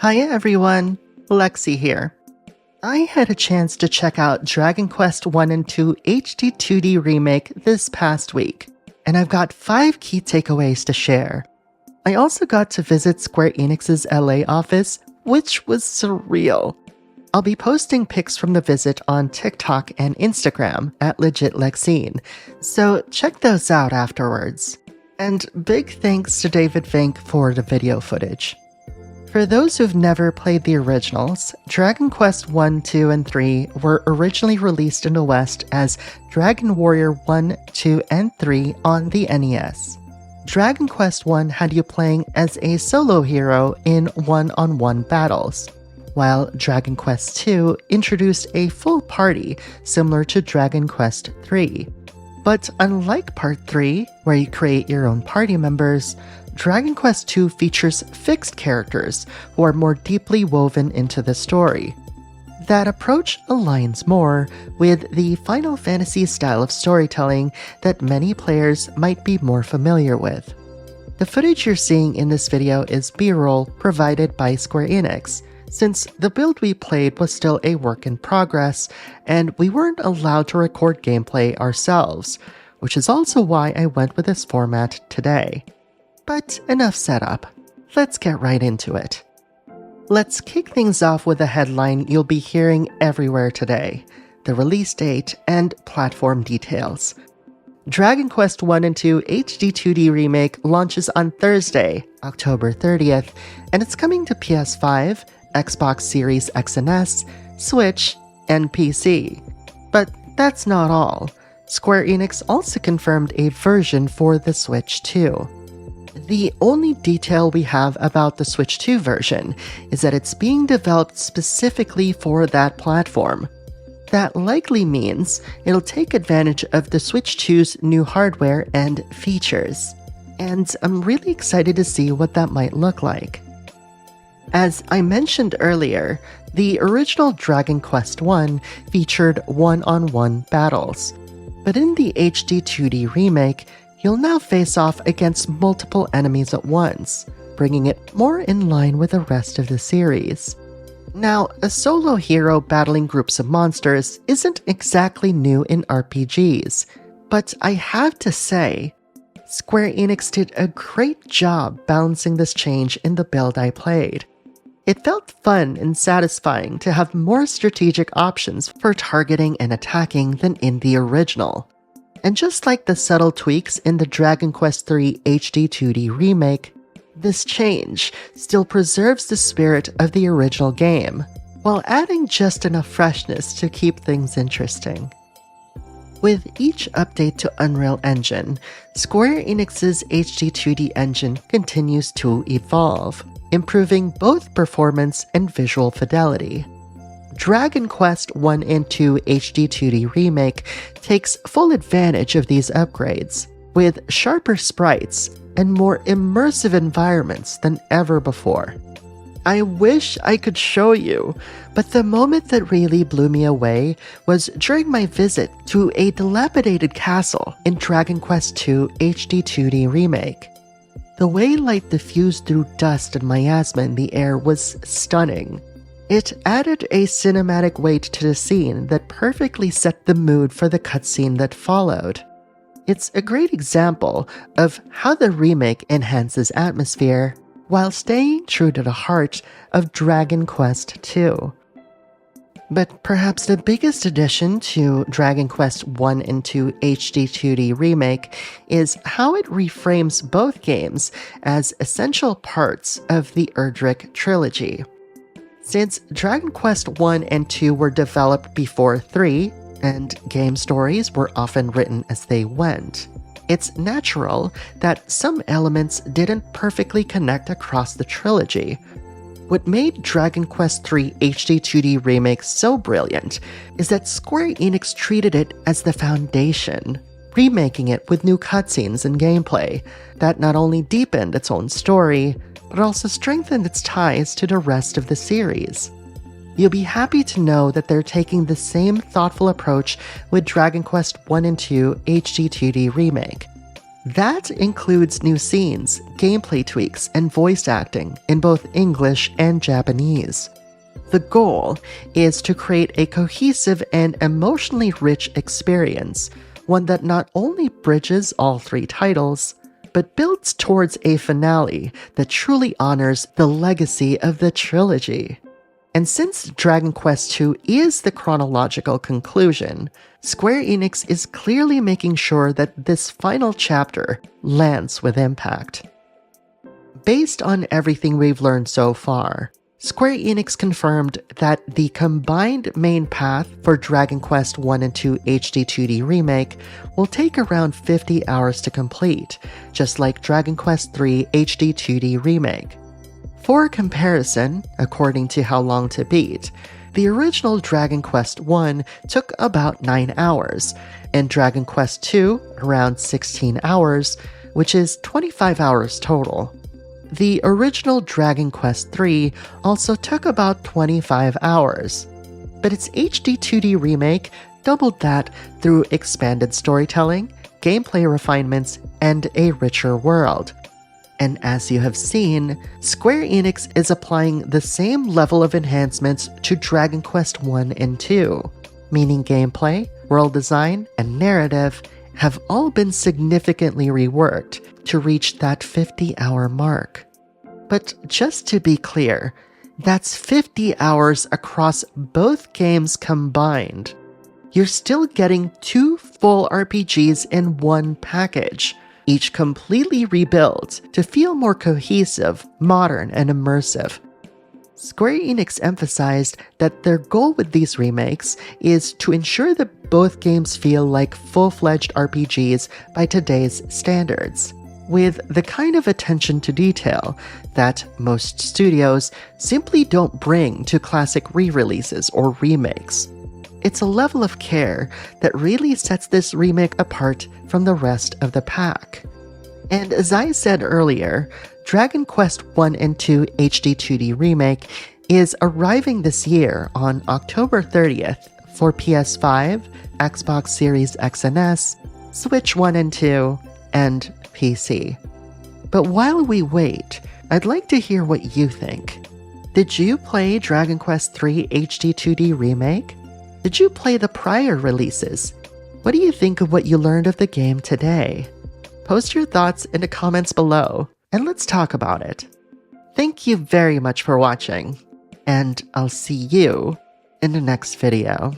Hi everyone, Lexi here. I had a chance to check out Dragon Quest 1 and 2 HD 2D Remake this past week, and I've got 5 key takeaways to share. I also got to visit Square Enix's LA office, which was surreal. I'll be posting pics from the visit on TikTok and Instagram at LegitLexine, so check those out afterwards. And big thanks to David Vink for the video footage. For those who've never played the originals, Dragon Quest 1, 2, and 3 were originally released in the West as Dragon Warrior 1, 2, and 3 on the NES. Dragon Quest 1 had you playing as a solo hero in one-on-one battles, while Dragon Quest 2 introduced a full party similar to Dragon Quest 3. But unlike Part 3, where you create your own party members, Dragon Quest II features fixed characters who are more deeply woven into the story. That approach aligns more with the Final Fantasy style of storytelling that many players might be more familiar with. The footage you're seeing in this video is B-roll provided by Square Enix, since the build we played was still a work in progress, and we weren't allowed to record gameplay ourselves, which is also why I went with this format today. But enough setup. Let's get right into it. Let's kick things off with a headline you'll be hearing everywhere today: the release date and platform details. Dragon Quest 1 and 2 HD 2D Remake launches on Thursday, October 30th, and it's coming to PS5, Xbox Series X and S, Switch, and PC. But that's not all. Square Enix also confirmed a version for the Switch too. The only detail we have about the Switch 2 version is that it's being developed specifically for that platform. That likely means it'll take advantage of the Switch 2's new hardware and features, and I'm really excited to see what that might look like. As I mentioned earlier, the original Dragon Quest 1 featured one-on-one battles, but in the HD 2D remake, you'll now face off against multiple enemies at once, bringing it more in line with the rest of the series. Now, a solo hero battling groups of monsters isn't exactly new in RPGs, but I have to say, Square Enix did a great job balancing this change in the build I played. It felt fun and satisfying to have more strategic options for targeting and attacking than in the original. And just like the subtle tweaks in the Dragon Quest III HD 2D remake, this change still preserves the spirit of the original game, while adding just enough freshness to keep things interesting. With each update to Unreal Engine, Square Enix's HD 2D engine continues to evolve, improving both performance and visual fidelity. Dragon Quest 1 and 2 HD 2D Remake takes full advantage of these upgrades, with sharper sprites and more immersive environments than ever before. I wish I could show you, but the moment that really blew me away was during my visit to a dilapidated castle in Dragon Quest II HD 2D Remake. The way light diffused through dust and miasma in the air was stunning. It added a cinematic weight to the scene that perfectly set the mood for the cutscene that followed. It's a great example of how the remake enhances atmosphere while staying true to the heart of Dragon Quest II. But perhaps the biggest addition to Dragon Quest 1 and 2 HD 2D Remake is how it reframes both games as essential parts of the Erdrick Trilogy. Since Dragon Quest 1 and 2 were developed before 3, and game stories were often written as they went, it's natural that some elements didn't perfectly connect across the trilogy. What made Dragon Quest III HD 2D Remake so brilliant is that Square Enix treated it as the foundation, remaking it with new cutscenes and gameplay that not only deepened its own story, but also strengthened its ties to the rest of the series. You'll be happy to know that they're taking the same thoughtful approach with Dragon Quest 1 and 2 HD 2D Remake. That includes new scenes, gameplay tweaks, and voice acting in both English and Japanese. The goal is to create a cohesive and emotionally rich experience, one that not only bridges all three titles, but builds towards a finale that truly honors the legacy of the trilogy. And since Dragon Quest II is the chronological conclusion, Square Enix is clearly making sure that this final chapter lands with impact. Based on everything we've learned so far, Square Enix confirmed that the combined main path for Dragon Quest I and II HD 2D Remake will take around 50 hours to complete, just like Dragon Quest III HD 2D Remake. For comparison, according to How Long to Beat, the original Dragon Quest I took about 9 hours, and Dragon Quest II around 16 hours, which is 25 hours total. The original Dragon Quest III also took about 25 hours, but its HD 2D remake doubled that through expanded storytelling, gameplay refinements, and a richer world. And as you have seen, Square Enix is applying the same level of enhancements to Dragon Quest I and II, meaning gameplay, world design, and narrative have all been significantly reworked to reach that 50-hour mark. But just to be clear, that's 50 hours across both games combined. You're still getting 2 full RPGs in one package, each completely rebuilt to feel more cohesive, modern, and immersive. Square Enix emphasized that their goal with these remakes is to ensure that both games feel like full-fledged RPGs by today's standards, with the kind of attention to detail that most studios simply don't bring to classic re-releases or remakes. It's a level of care that really sets this remake apart from the rest of the pack. And as I said earlier, Dragon Quest I and II HD 2D Remake is arriving this year on October 30th for PS5, Xbox Series X and S, Switch 1 and 2, and PC. But while we wait, I'd like to hear what you think. Did you play Dragon Quest III HD 2D Remake? Did you play the prior releases? What do you think of what you learned of the game today? Post your thoughts in the comments below, and let's talk about it. Thank you very much for watching, and I'll see you in the next video.